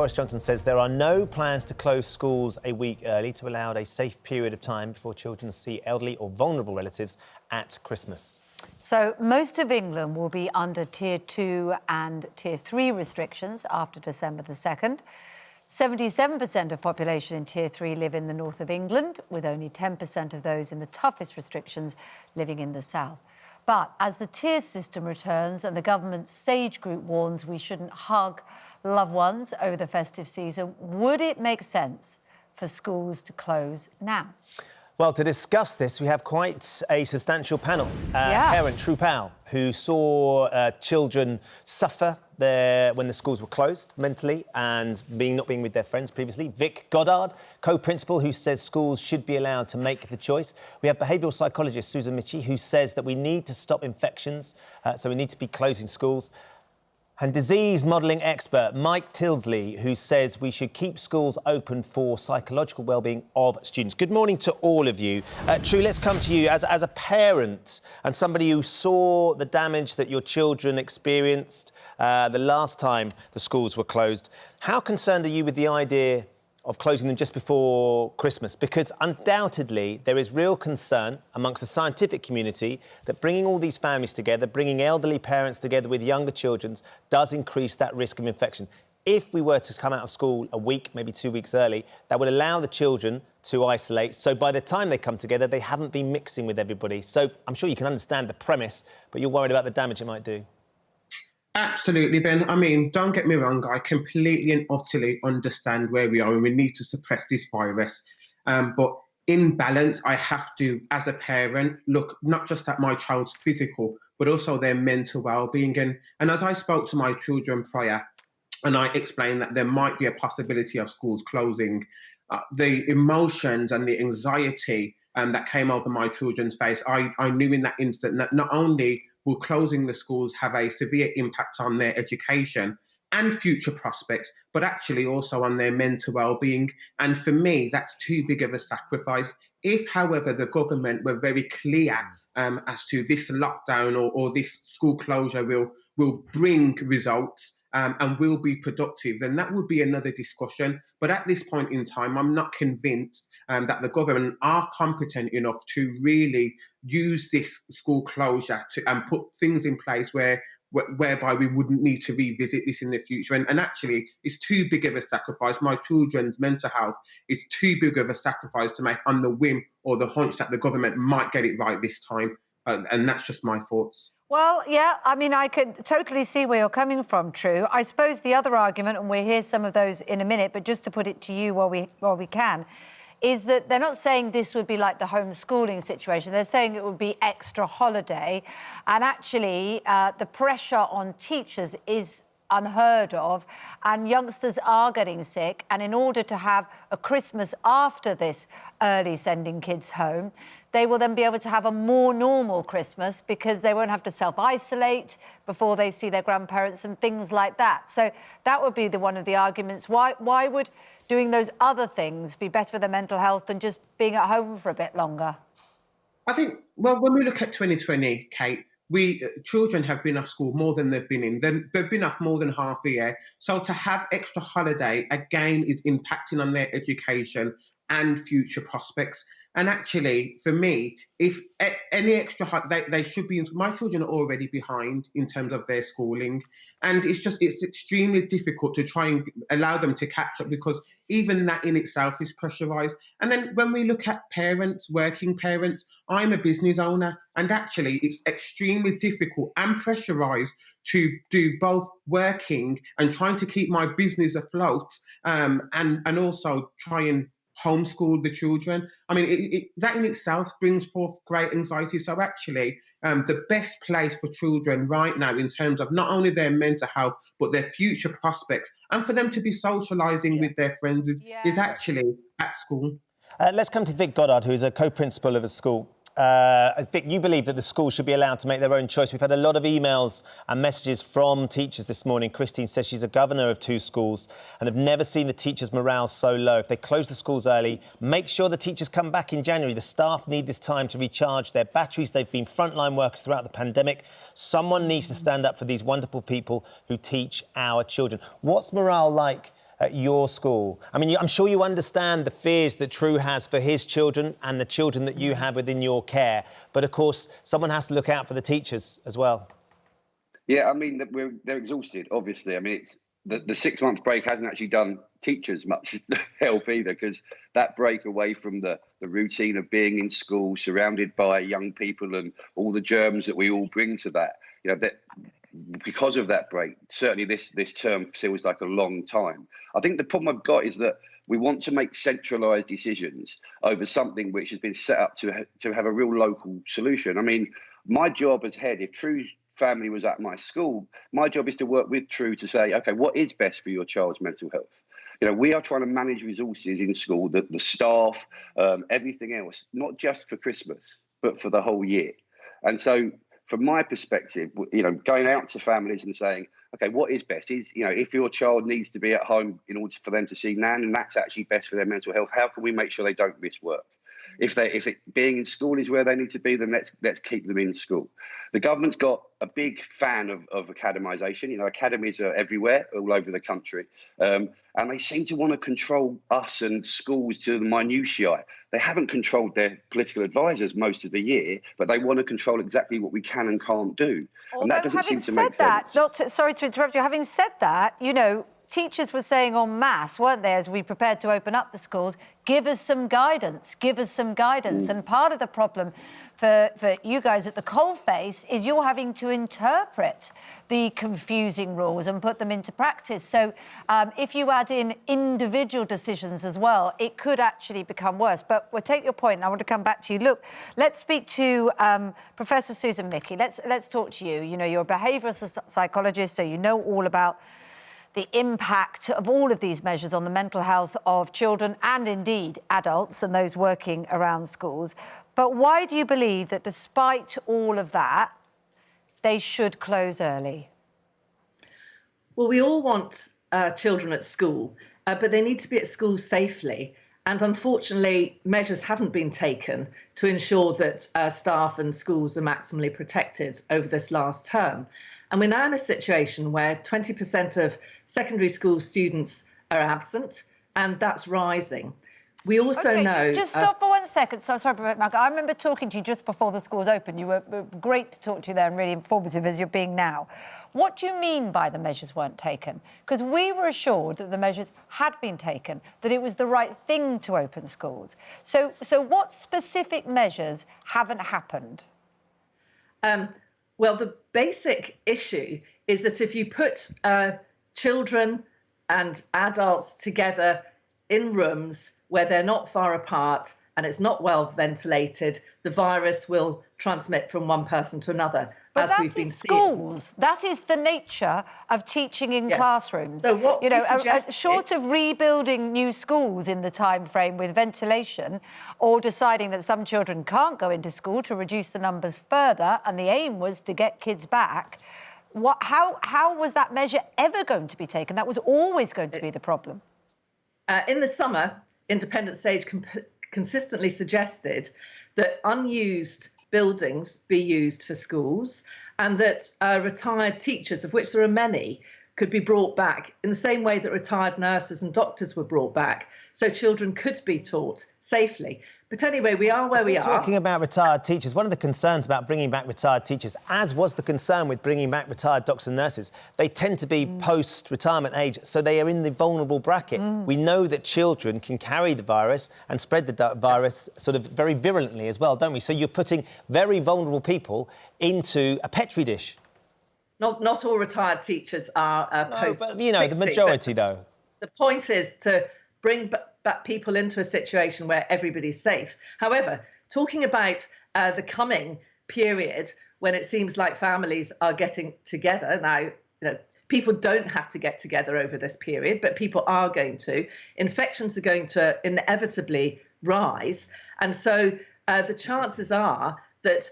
Boris Johnson says there are no plans to close schools a week early to allow a safe period of time before children see elderly or vulnerable relatives at Christmas. So most of England will be under Tier 2 and Tier 3 restrictions after December the 2nd. 77% of population in Tier 3 live in the north of England, with only 10% of those in the toughest restrictions living in the south. But as the tier system returns and the government's SAGE group warns we shouldn't hug loved ones over the festive season, would it make sense for schools to close now? Well, to discuss this, we have quite a substantial panel. Parent Tru Powell, who saw children suffer when the schools were closed mentally and not being with their friends previously. Vic Goddard, co-principal, who says schools should be allowed to make the choice. We have behavioural psychologist Susanna, Michie, who says that we need to stop infections, so we need to be closing schools. And disease modelling expert Mike Tildesley, who says we should keep schools open for psychological wellbeing of students. Good morning to all of you. Tru, let's come to you as a parent and somebody who saw the damage that your children experienced the last time the schools were closed. How concerned are you with the idea of closing them just before Christmas? Because undoubtedly there is real concern amongst the scientific community that bringing all these families together, bringing elderly parents together with younger children, does increase that risk of infection. If we were to come out of school a week, maybe 2 weeks early, that would allow the children to isolate. So by the time they come together, they haven't been mixing with everybody. So I'm sure you can understand the premise, but you're worried about the damage it might do. Absolutely, Ben. I mean, don't get me wrong. I completely and utterly understand where we are and we need to suppress this virus. But in balance, I have to, as a parent, look not just at my child's physical, but also their mental well-being. And as I spoke to my children prior, and I explained that there might be a possibility of schools closing, the emotions and the anxiety that came over my children's face, I knew in that instant that not only will closing the schools have a severe impact on their education and future prospects, but actually also on their mental well-being. And for me, that's too big of a sacrifice. If, however, the government were very clear as to this lockdown or this school closure will bring results, and will be productive, then that would be another discussion. But at this point in time, I'm not convinced that the government are competent enough to really use this school closure and put things in place whereby we wouldn't need to revisit this in the future. And actually, it's too big of a sacrifice. My children's mental health is too big of a sacrifice to make on the whim or the hunch that the government might get it right this time. And that's just my thoughts. Well, yeah, I mean, I could totally see where you're coming from, Tru. I suppose the other argument, and we'll hear some of those in a minute, but just to put it to you while we can, is that they're not saying this would be like the homeschooling situation. They're saying it would be extra holiday. And actually, the pressure on teachers is unheard of, and youngsters are getting sick. And in order to have a Christmas after this early sending kids home, they will then be able to have a more normal Christmas because they won't have to self-isolate before they see their grandparents and things like that. So that would be one of the arguments. Why would doing those other things be better for their mental health than just being at home for a bit longer? I think, well, when we look at 2020, Kate, children have been off school more than they've been in. They've been off more than half a year. So to have extra holiday, again, is impacting on their education and future prospects. And actually, for me, if any extra, they should be. My children are already behind in terms of their schooling, and it's extremely difficult to try and allow them to catch up because even that in itself is pressurized. And then when we look at parents, working parents, I'm a business owner, and actually it's extremely difficult and pressurized to do both working and trying to keep my business afloat, and also try and homeschool the children. I mean, that in itself brings forth great anxiety. So actually, the best place for children right now in terms of not only their mental health, but their future prospects, and for them to be socialising with their friends is actually at school. Let's come to Vic Goddard, who is a co-principal of a school. Vic, you believe that the schools should be allowed to make their own choice. We've had a lot of emails and messages from teachers this morning. Christine says she's a governor of 2 schools and have never seen the teachers' morale so low. If they close the schools early, make sure the teachers come back in January. The staff need this time to recharge their batteries. They've been frontline workers throughout the pandemic. Someone needs to stand up for these wonderful people who teach our children. What's morale like at your school? I mean, I'm sure you understand the fears that Tru has for his children and the children that you have within your care. But, of course, someone has to look out for the teachers as well. Yeah, I mean, they're exhausted, obviously. I mean, it's the 6 month break hasn't actually done teachers much help either, because that break away from the routine of being in school, surrounded by young people and all the germs that we all bring to that, you know, that because of that break, certainly this term feels like a long time. I think the problem I've got is that we want to make centralised decisions over something which has been set up to have a real local solution. I mean, my job as head, if Tru's family was at my school, my job is to work with Tru to say, okay, what is best for your child's mental health? You know, we are trying to manage resources in school, the staff, everything else, not just for Christmas, but for the whole year. And so from my perspective, you know, going out to families and saying, okay, what is best is, you know, if your child needs to be at home in order for them to see Nan, and that's actually best for their mental health, how can we make sure they don't miss work? If being in school is where they need to be, then let's keep them in school. The government's got a big fan of academisation. You know, academies are everywhere, all over the country, and they seem to want to control us and schools to the minutiae. They haven't controlled their political advisors most of the year, but they want to control exactly what we can and can't do. Although, and that doesn't seem to make sense. Sorry to interrupt you. Having said that, you know, teachers were saying en masse, weren't they, as we prepared to open up the schools, give us some guidance, give us some guidance. And part of the problem for you guys at the coalface is you're having to interpret the confusing rules and put them into practice. So if you add in individual decisions as well, it could actually become worse. But we'll take your point, and I want to come back to you. Look, let's speak to Professor Susan Michie. Let's talk to you. You know, you're a behavioural psychologist, so you know all about the impact of all of these measures on the mental health of children and indeed adults and those working around schools. But why do you believe that despite all of that, they should close early? Well, we all want children at school, but they need to be at school safely. And unfortunately, measures haven't been taken to ensure that staff and schools are maximally protected over this last term. And we're now in a situation where 20% of secondary school students are absent, and that's rising. We also know... Just stop for 1 second. Sorry, Mark. I remember talking to you just before the schools opened. You were great to talk to you there and really informative as you're being now. What do you mean by the measures weren't taken? Because we were assured that the measures had been taken, that it was the right thing to open schools. So what specific measures haven't happened? Well, the basic issue is that if you put children and adults together in rooms where they're not far apart and it's not well ventilated, the virus will transmit from one person to another, as we've been seeing. Schools. That is the nature of teaching in classrooms. So what short of rebuilding new schools in the time frame with ventilation, or deciding that some children can't go into school to reduce the numbers further, and the aim was to get kids back. How was that measure ever going to be taken? That was always going to be the problem. In the summer, Independent Stage consistently suggested that unused buildings be used for schools, and that retired teachers, of which there are many, could be brought back in the same way that retired nurses and doctors were brought back, so children could be taught safely. But anyway, we are where we are. Talking about retired teachers, one of the concerns about bringing back retired teachers, as was the concern with bringing back retired doctors and nurses, they tend to be post-retirement age, so they are in the vulnerable bracket. We know that children can carry the virus and spread the virus sort of very virulently as well, don't we? So you're putting very vulnerable people into a petri dish. Not all retired teachers are post. But, you know, the majority, though. The point is to bring back people into a situation where everybody's safe. However, talking about the coming period when it seems like families are getting together now, you know, people don't have to get together over this period, but people are going to. Infections are going to inevitably rise, and so the chances are that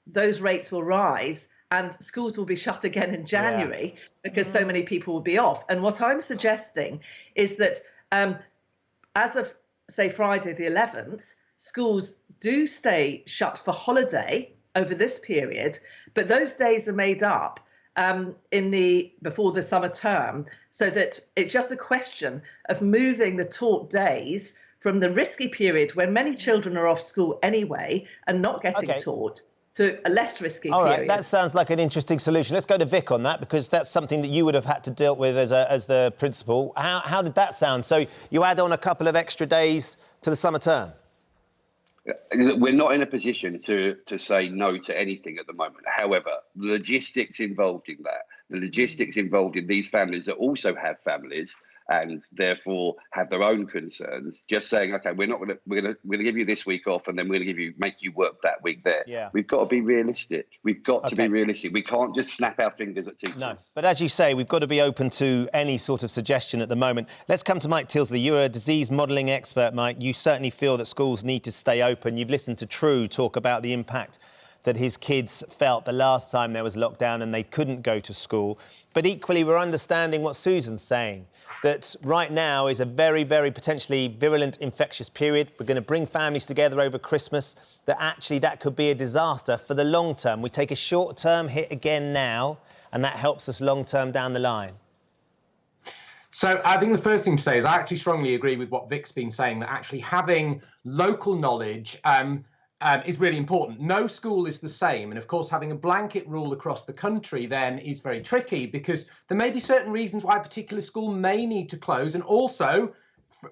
those rates will rise, and schools will be shut again in January because so many people will be off. And what I'm suggesting is that as of, say, Friday the 11th, schools do stay shut for holiday over this period, but those days are made up before the summer term, so that it's just a question of moving the taught days from the risky period when many children are off school anyway and not getting taught, to a less risky period. All right, that sounds like an interesting solution. Let's go to Vic on that, because that's something that you would have had to deal with as the principal. How did that sound? So you add on a couple of extra days to the summer term? We're not in a position to say no to anything at the moment. However, the logistics involved in that, the logistics involved in these families that also have families and therefore have their own concerns, just saying, OK, we're gonna give you this week off, and then we're gonna make you work that week there. Yeah. We've got to be realistic. We've got to be realistic. We can't just snap our fingers at teachers. No, but as you say, we've got to be open to any sort of suggestion at the moment. Let's come to Mike Tildesley. You're a disease modelling expert, Mike. You certainly feel that schools need to stay open. You've listened to Tru talk about the impact that his kids felt the last time there was lockdown and they couldn't go to school. But equally, we're understanding what Susan's saying, that right now is a very, very potentially virulent infectious period. We're going to bring families together over Christmas, that actually that could be a disaster for the long term. We take a short-term hit again now, and that helps us long-term down the line. So I think the first thing to say is I actually strongly agree with what Vic's been saying, that actually having local knowledge is really important. No school is the same. And of course, having a blanket rule across the country then is very tricky, because there may be certain reasons why a particular school may need to close. And also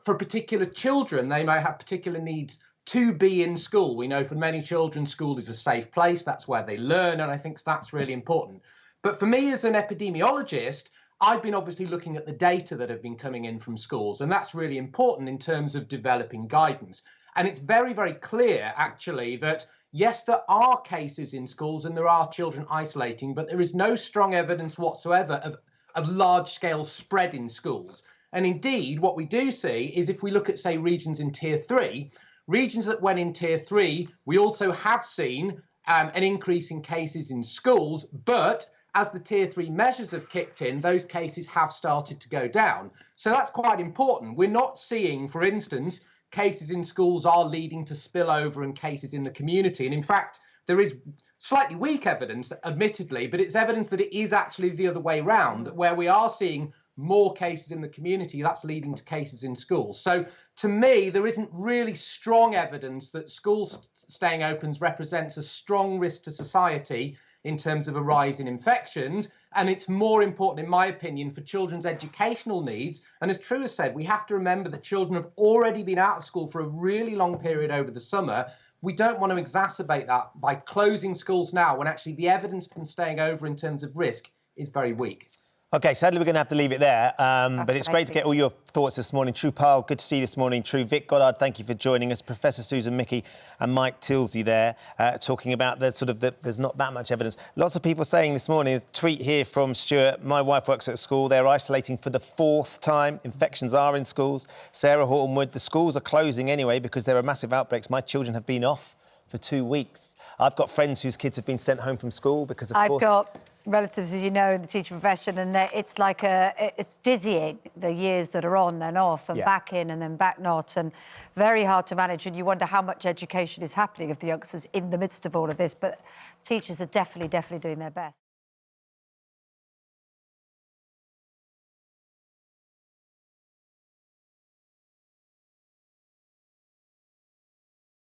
for particular children, they may have particular needs to be in school. We know for many children, school is a safe place. That's where they learn. And I think that's really important. But for me as an epidemiologist, I've been obviously looking at the data that have been coming in from schools. And that's really important in terms of developing guidance. And it's very, very clear, actually, that, yes, there are cases in schools and there are children isolating, but there is no strong evidence whatsoever of large-scale spread in schools. And indeed, what we do see is if we look at, say, regions in Tier 3, regions that went in Tier 3, we also have seen an increase in cases in schools, but as the Tier 3 measures have kicked in, those cases have started to go down. So that's quite important. We're not seeing, for instance, cases in schools are leading to spillover and cases in the community. And in fact, there is slightly weak evidence, admittedly, but it's evidence that it is actually the other way round, that where we are seeing more cases in the community, that's leading to cases in schools. So to me, there isn't really strong evidence that schools staying open represents a strong risk to society in terms of a rise in infections. And it's more important, in my opinion, for children's educational needs. And as Tru has said, we have to remember that children have already been out of school for a really long period over the summer. We don't want to exacerbate that by closing schools now, when actually the evidence from staying over in terms of risk is very weak. OK, sadly, we're going to have to leave it there. But it's great to get all your thoughts this morning. Tru Powell, good to see you this morning. Tru, Vic Goddard, thank you for joining us. Professor Susan Michie and Mike Tildesley there, talking about there's not that much evidence. Lots of people saying this morning, a tweet here from Stuart, my wife works at a school, they're isolating for the 4th time. Infections are in schools. Sarah Hortonwood, the schools are closing anyway because there are massive outbreaks. My children have been off for 2 weeks. I've got friends whose kids have been sent home from school because, of course... I've got relatives, as you know, in the teaching profession, and it's like it's dizzying, the years that are on and off and back in and then back not, and very hard to manage. And you wonder how much education is happening of the youngsters in the midst of all of this. But teachers are definitely doing their best.